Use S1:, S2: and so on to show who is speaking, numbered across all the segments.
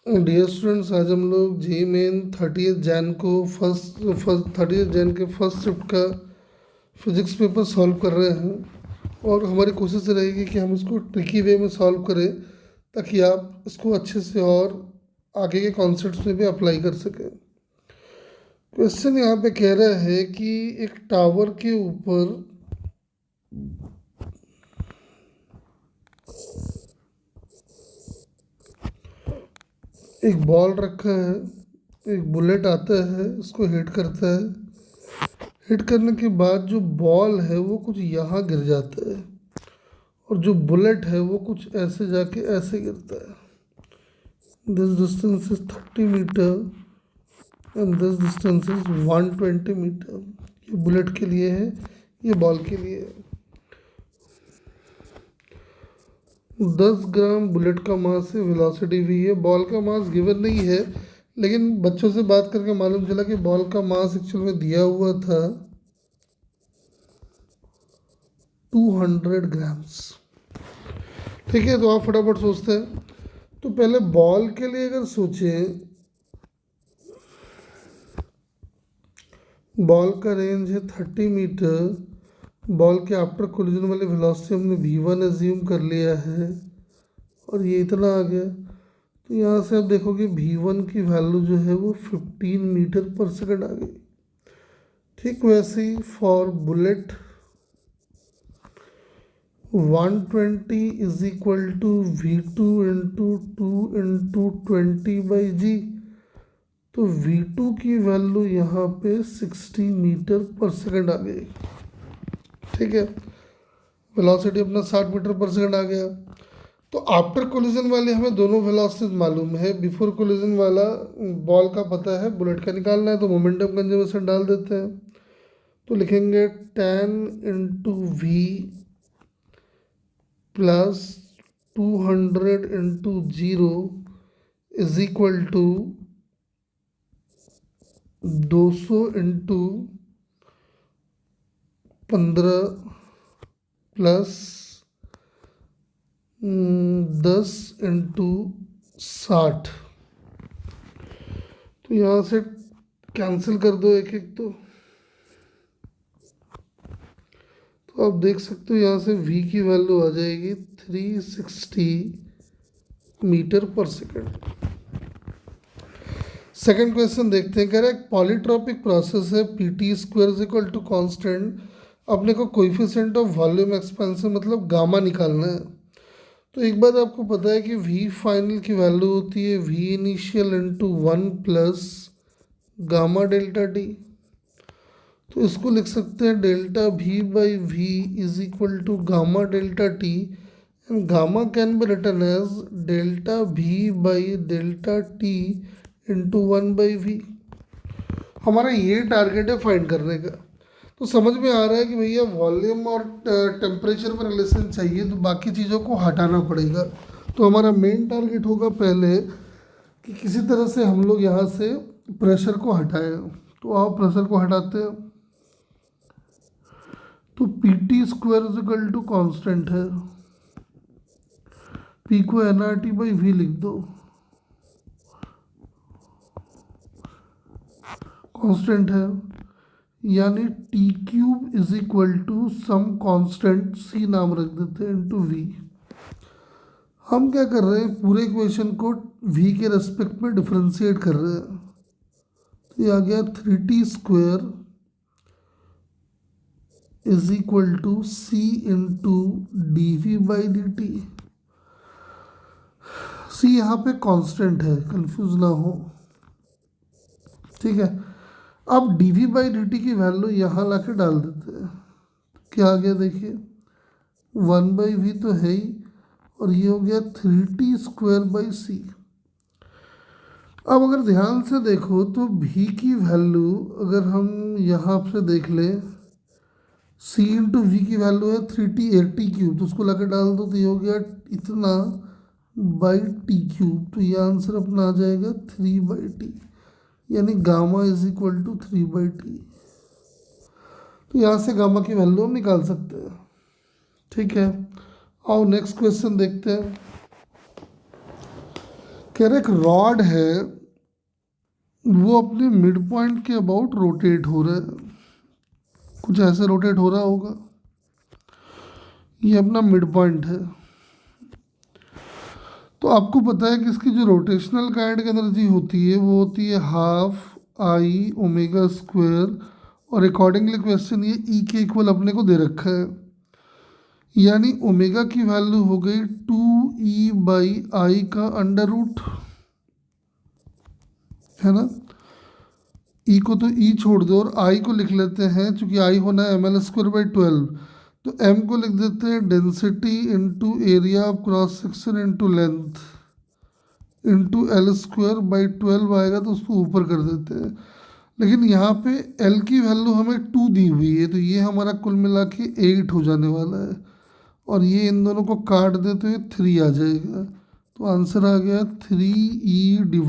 S1: Dear students, आज हम लोग जे मेन 30 जैन को फर्स्ट फर्स्ट 30 जैन के फर्स्ट शिफ्ट का फिजिक्स पेपर सॉल्व कर रहे हैं। और हमारी कोशिश रहेगी कि हम इसको ट्रिकी वे में सॉल्व करें ताकि आप इसको अच्छे से और आगे के कॉन्सेप्ट्स में भी अप्लाई कर सकें। क्वेश्चन यहाँ पे कह रहा है कि एक टावर के ऊपर एक बॉल रखा है, एक बुलेट आता है, इसको हिट करता है। हिट करने के बाद जो बॉल है वो कुछ यहाँ गिर जाता है और जो बुलेट है वो कुछ ऐसे जाके ऐसे गिरता है। This distance is 30 metre and this distance is 120 metre. ये बुलेट के लिए है, ये बॉल के लिए है। 10 ग्राम बुलेट का मास है, वेलोसिटी भी है। बॉल का मास गिवन नहीं है, लेकिन बच्चों से बात करके मालूम चला कि बॉल का मास एक्चुअल में दिया हुआ था 200 ग्राम्स। ठीक है, तो आप फटाफट सोचते हैं। तो पहले बॉल के लिए अगर सोचें, बॉल का रेंज है 30 मीटर। बॉल के आफ्टर कोलिजन वाली वेलोसिटी हमने v1 एज्यूम कर लिया है और ये इतना आ गया। तो यहाँ से आप देखोगे v1 की वैल्यू जो है वो 15 मीटर पर सेकंड आ गई। ठीक वैसे ही for bullet 120 is equal to v2 into 2 into 20/g। तो v2 की वैल्यू यहाँ पे 60 मीटर पर सेकंड आ गई। ठीक है, वेलोसिटी अपना 60 मीटर पर सेकंड आ गया। तो आफ्टर कोलिजन वाले हमें दोनों वेलोसिटीज मालूम है। बिफोर कोलिजन वाला बॉल का पता है, बुलेट का निकालना है, तो मोमेंटम कंजर्वेशन डाल देते हैं। तो लिखेंगे 10 into V plus 200 into 0 is equal to 200 into 15 plus 10 into 60। तो यहाँ से कैंसिल कर दो एक एक। तो आप देख सकते हो यहाँ से v की वैल्यू आ जाएगी 360 मीटर पर सेकंड। सेकंड क्वेश्चन देखते हैं। कह रहा है पॉलीट्रॉपिक प्रोसेस है, PT square is equal to constant. अपने को कोएफिशिएंट ऑफ वॉल्यूम एक्सपेंशन मतलब गामा निकालना है। तो एक बात आपको पता है कि v फाइनल की वैल्यू होती है v initial into 1 plus gamma delta T. तो इसको लिख सकते हैं delta v by V is equal to gamma delta T and gamma can be written as delta v by delta T into 1/v। हमारा ये target है find करने का। तो समझ में आ रहा है कि भैया वॉल्यूम और टेम्परेचर में रिलेशन चाहिए, तो बाकी चीज़ों को हटाना पड़ेगा। तो हमारा मेन टारगेट होगा पहले कि किसी तरह से हम लोग यहाँ से प्रेशर को हटाएं। तो आओ प्रेशर को हटाते हैं। तो P T square is equal to constant है, पी को N R T by V लिख दो, कांस्टेंट है, यानी T cube is equal to some constant C नाम रख देते हैं इंटू वी। हम क्या कर रहे हैं, पूरे इक्वेशन को वी के रेस्पेक्ट में डिफरेंशिएट कर रहे हैं। तो ये आ गया 3t square is equal to C into D V by D T. C यहाँ पे कांस्टेंट है, कंफ्यूज ना हो। ठीक है, अब D V by D T की वैल्यू यहाँ ला के डाल देते हैं। तो क्या आ गया देखिए, 1/v तो है ही, और ये हो गया 3t स्क्वायर बाई सी। अब अगर ध्यान से देखो तो v की वैल्यू अगर हम यहाँ से देख लें, c इंटू वी की वैल्यू है 3t 8t क्यूब, तो उसको लाके डाल दो तो ये हो गया इतना बाई टी क्यूब। तो ये आंसर अपना आ जाएगा 3/t, यानी gamma is equal to 3/t। तो यहाँ से गामा की वैल्यू हम निकाल सकते हैं। ठीक है, आओ नेक्स्ट क्वेश्चन देखते हैं। कह रहे एक रॉड है, वो अपने मिड पॉइंट के अबाउट रोटेट हो रहा है, कुछ ऐसे रोटेट हो रहा होगा। ये अपना मिड पॉइंट है। तो आपको पता है कि इसकी जो रोटेशनल काइनेटिक एनर्जी होती है वो होती है हाफ आई ओमेगा स्क्वायर, और अकॉर्डिंगली क्वेश्चन ये ई के इक्वल अपने को दे रखा है, यानी ओमेगा की वैल्यू हो गई 2e/आई का अंडर रूट, है ना। ई को तो ई छोड़ दो और आई को लिख लेते हैं, चूंकि आई होना है ml²/12, तो एम को लिख देते हैं density into area of cross section into length into L²/12 आएगा, तो उसको ऊपर कर देते हैं। लेकिन यहाँ पे L की वैल्यू हमें 2 दी हुई है, तो ये हमारा कुल मिला के 8 हो जाने वाला है, और ये इन दोनों को काट दे तो ये 3 आ जाएगा। तो आंसर आ गया 3e/DA,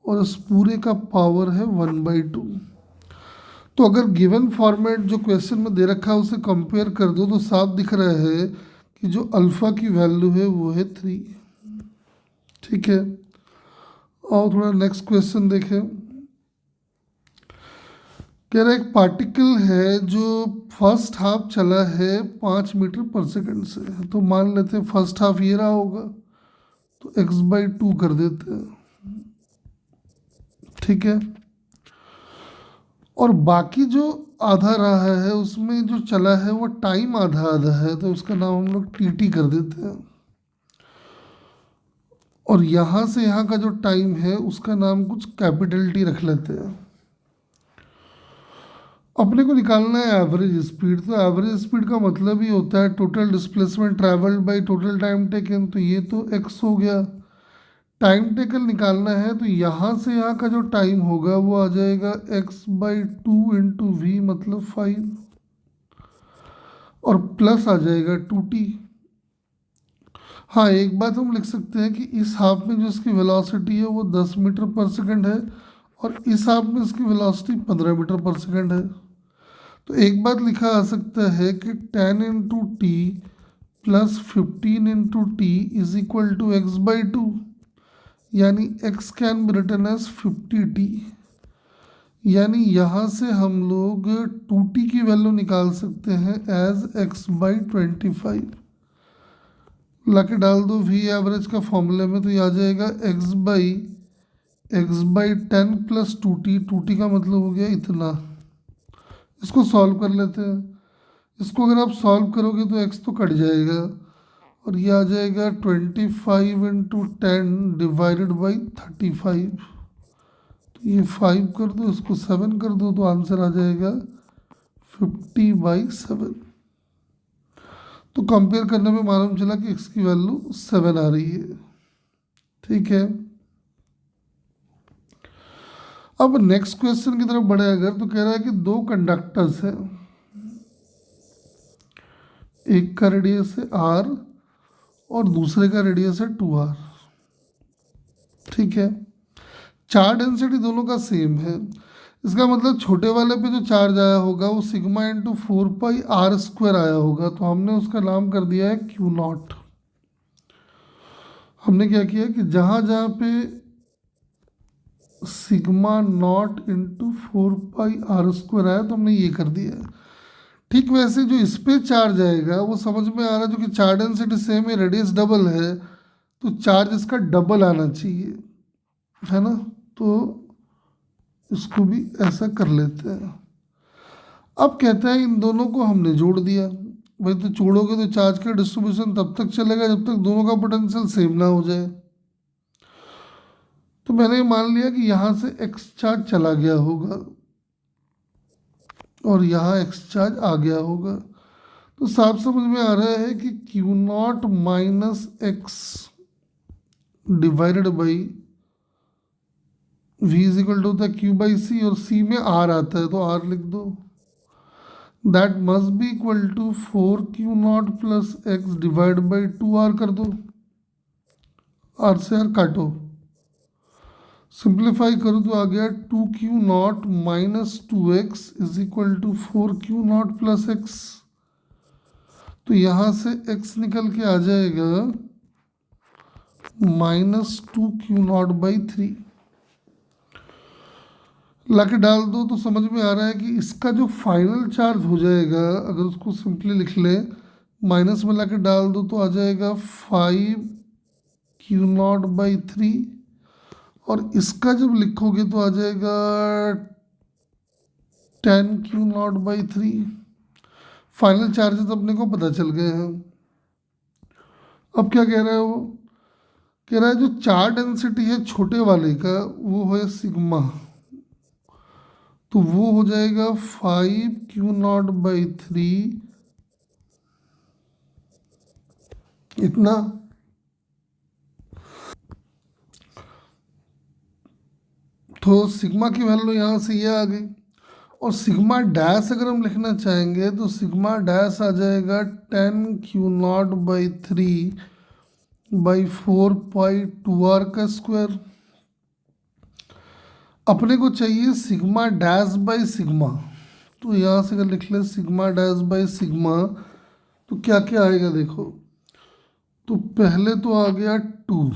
S1: और इस पूरे का पावर है 1/2। तो अगर गिवन फॉर्मेट जो क्वेश्चन में दे रखा है उसे कंपेयर कर दो तो साफ दिख रहा है कि जो अल्फ़ा की वैल्यू है वो है 3। ठीक है, और थोड़ा नेक्स्ट क्वेश्चन देखें। कह रहा है एक पार्टिकल है जो फर्स्ट हाफ चला है 5 मीटर पर सेकंड से, तो मान लेते हैं फर्स्ट हाफ ये रहा होगा, तो x/2 कर देते हैं। ठीक है, और बाकी जो आधा रहा है उसमें जो चला है वो टाइम आधा आधा है, तो उसका नाम हम लोग टी कर देते हैं, और यहाँ से यहाँ का जो टाइम है उसका नाम कुछ कैपिटल टी रख लेते हैं। अपने को निकालना है एवरेज स्पीड, तो एवरेज स्पीड का मतलब ही होता है total displacement travelled by total time taken, तो ये तो x हो गया। टाइम टेकन निकालना है तो यहाँ से यहाँ का जो टाइम होगा वो आ जाएगा x/2 इंटू वी, मतलब 5, और प्लस आ जाएगा 2t। हाँ, एक बात हम लिख सकते हैं कि इस हाफ में जो इसकी वेलोसिटी है वो 10 मीटर पर सेकंड है, और इस हाफ में इसकी वेलोसिटी 15 मीटर पर सेकंड है। तो एक बात लिखा आ सकता है कि 10 into T plus 15 into T is equal to x/2, यानी x can be written as 50t, यानी यहाँ से हम लोग 2t की वैल्यू निकाल सकते हैं एज x/25। लाके डाल दो v एवरेज का फॉर्मूले में, तो ये आ जाएगा x/10 प्लस 2t, 2t का मतलब हो गया इतना। इसको सॉल्व कर लेते हैं। इसको अगर आप सॉल्व करोगे तो x तो कट जाएगा, और ये आ जाएगा 25 इंटू 10 डिवाइडेड बाई 35, तो ये 5 कर दो, इसको 7 कर दो, तो आंसर आ जाएगा 50/7। तो कंपेयर करने में मालूम चला कि x की वैल्यू 7 आ रही है। ठीक है, अब नेक्स्ट क्वेश्चन की तरफ बढ़े अगर, तो कह रहा है कि 2 कंडक्टर्स हैं, एक का रेडियस है r और दूसरे का रेडियस है 2r। ठीक है, चार्ज डेंसिटी दोनों का सेम है, इसका मतलब छोटे वाले पे जो चार्ज आया होगा वो सिग्मा इंटू 4πr² आया होगा, तो हमने उसका नाम कर दिया है Q0। हमने क्या किया कि जहाँ जहाँ पे सिग्मा नॉट इंटू 4πr² आया तो हमने ये कर दिया है। ठीक वैसे जो इस पे चार्ज आएगा वो समझ में आ रहा है, जो कि चार्ज डेंसिटी सेम है, रेडियस डबल है, तो चार्ज इसका डबल आना चाहिए, है ना। तो इसको भी ऐसा कर लेते हैं। अब कहते हैं इन दोनों को हमने जोड़ दिया। भाई तो जोड़ोगे तो चार्ज का डिस्ट्रीब्यूशन तब तक चलेगा जब तक दोनों का पोटेंशियल सेम ना हो जाए। तो मैंने मान लिया कि यहाँ से एक्स चार्ज चला गया होगा और यहाँ एक्स चार्ज आ गया होगा, तो साफ समझ में आ रहा है कि Q0 minus X divided by v is equal to होता है Q/C, और C में R आता है तो R लिख दो। That must be equal to 4Q0 plus X divide by 2R कर दो, R से R काटो, सिंप्लीफाई करो तो आ गया 2Q0 minus 2x is equal to 4Q0 plus X. तो यहाँ से x निकल के आ जाएगा -2Q0/3 लाके डाल दो तो समझ में आ रहा है कि इसका जो फाइनल चार्ज हो जाएगा, अगर उसको सिंपली लिख ले, माइनस में लाके डाल दो तो आ जाएगा 5Q0/3, और इसका जब लिखोगे तो आ जाएगा 10Q0/3। फाइनल चार्जेस अपने को पता चल गए हैं। अब क्या कह रहा है वो? कह रहा है जो चार्ज डेंसिटी है छोटे वाले का वो है सिग्मा, तो वो हो जाएगा 5Q0/3 इतना। तो सिग्मा की वैल्यू यहाँ से ये आ गई, और सिग्मा डैश अगर हम लिखना चाहेंगे तो सिग्मा डैश आ जाएगा 10Q0/3/4π2r²। अपने को चाहिए सिग्मा डैश बाई सिग्मा, तो यहाँ से अगर लिख ले सिग्मा डैश बाई सिग्मा तो क्या क्या आएगा देखो। तो पहले तो आ गया 2,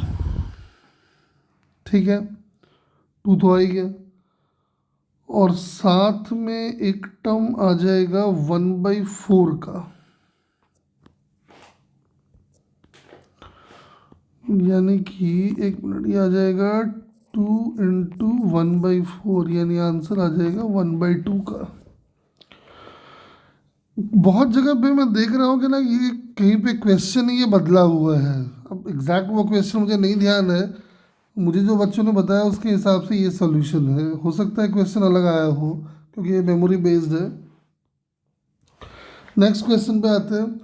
S1: ठीक है, 2 तो आ ही गया, और साथ में एक टर्म आ जाएगा 1/4 का, यानी कि एक मिनट, ये आ जाएगा 2 × 1/4, यानी आंसर आ जाएगा 1/2 का। बहुत जगह पे मैं देख रहा हूँ कि ना ये कहीं पे क्वेश्चन ये बदला हुआ है। अब एग्जैक्ट वो क्वेश्चन मुझे नहीं ध्यान है, मुझे जो बच्चों ने बताया उसके हिसाब से ये सॉल्यूशन है। हो सकता है क्वेश्चन अलग आया हो क्योंकि ये मेमोरी बेस्ड है। नेक्स्ट क्वेश्चन पे आते हैं।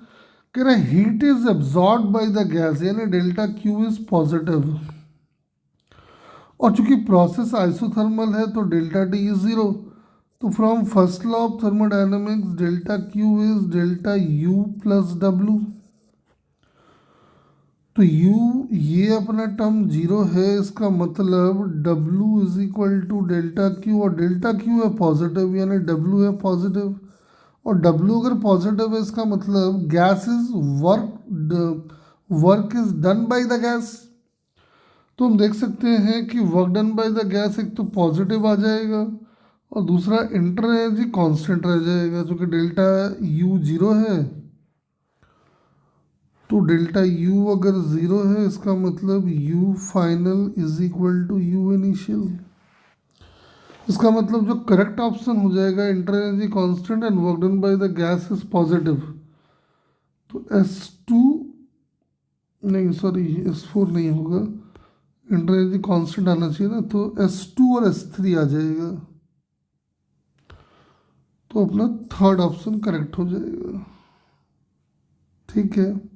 S1: कह रहे heat is absorb by the gas, यानी डेल्टा क्यू इज पॉजिटिव, और चूंकि प्रोसेस आइसोथर्मल है तो डेल्टा टी इज जीरो। तो from first law of thermodynamics delta Q is delta U plus W. तो u ये अपना टर्म जीरो है, इसका मतलब w is equal to delta Q, और डेल्टा क्यू है पॉजिटिव यानी w है पॉजिटिव, और w अगर पॉजिटिव है इसका मतलब gas is work is done by the gas. तो हम देख सकते हैं कि work done by the gas एक तो पॉजिटिव आ जाएगा, और दूसरा इंटर एनर्जी कांस्टेंट रह जाएगा, जो कि डेल्टा यू जीरो है। तो डेल्टा यू अगर ज़ीरो है इसका मतलब U final is equal to U initial. इसका मतलब जो करेक्ट ऑप्शन हो जाएगा inter energy constant and work done by the gas is positive. तो S2 नहीं, सॉरी S4 नहीं होगा, इंटर एनर्जी कांस्टेंट आना चाहिए ना, तो S2 और S3 आ जाएगा। तो अपना थर्ड ऑप्शन करेक्ट हो जाएगा। ठीक है।